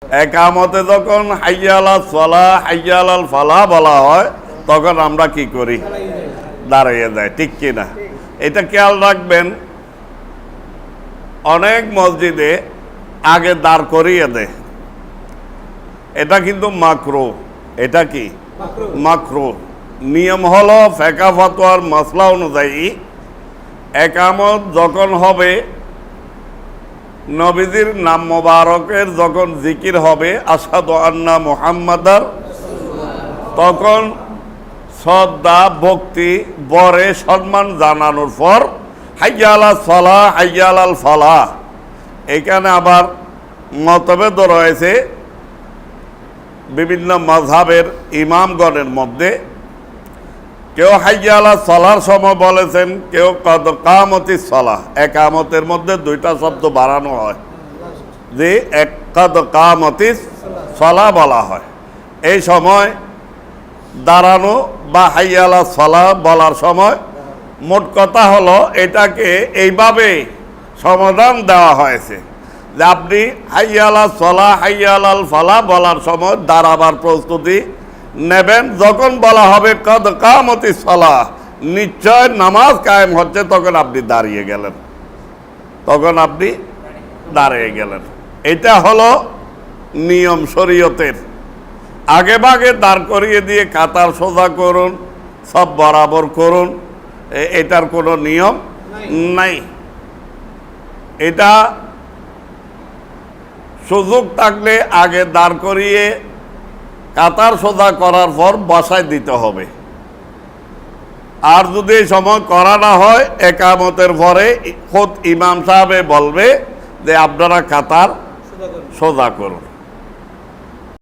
একামতে যখন হাইয়া আলাল সালাহ হাইয়া আলাল ফালাহ বলা হয় তখন আমরা কি করি? দাঁড়িয়ে যাই, ঠিক কিনা? এটা খেয়াল রাখবেন, অনেক মসজিদে আগে দাঁড় করিয়ে দেয়, এটা কিন্তু মাকরুহ। এটা কি মাকরুহ? নিয়ম হলো ফিকহ ফাতোয়ার মাসলা অনুযায়ী একামত যখন হবে, নবীজির নাম মোবারকের যখন জিকির হবে আশহাদু আন্না মুহাম্মাদার, তখন শ্রদ্ধা ভক্তি বরে সম্মান জানানোর পর হাইয়া আলাস সালাহ হাইয়া আলাল ফালাহ। এখানে আবার মতভেদ রয়েছে বিভিন্ন মাযহাবের ইমামগণের মধ্যে। কেউ হাইয়া আলাস সালাহর সময় বলেছেন, কেউ কদ কামতিস সালাহ। একামতের মধ্যে দুইটা শব্দ বাড়ানো হয়, যে এক কদ কামতিস সালাহ বলা হয়। এই সময় দাঁড়ানো বা হাইয়া আলাস সালাহ বলার সময় মোট কথা হলো এটাকে এইভাবে সমাধান দেওয়া হয়েছে যে আপনি হাইয়া আলাস সালাহ হাইয়া আলাল ফালাহ বলার সময় দাঁড়াবার প্রস্তুতি নেবেন। যখন বলা হবে কদ কামতিস সালাহ, নিশ্চয় নামাজ কায়েম হচ্ছে, তখন আপনি দাঁড়িয়ে গেলেন, তখন আপনি দাঁড়িয়ে গেলেন। এটা হলো নিয়ম শরীয়তের। আগে ভাগে দাঁড় করিয়ে দিয়ে কাতার সোজা করুন, সব বরাবর করুন, এটার কোনো নিয়ম নাই। এটা সুযোগ থাকলে আগে দাঁড় করিয়ে কাতার সোজা করার পর বসায় দিতে হবে। আর যদি এই সময় করা না হয়, একামতের পরে খোদ ইমাম সাহেব বলবে যে আপনারা কাতার সোজা করুন।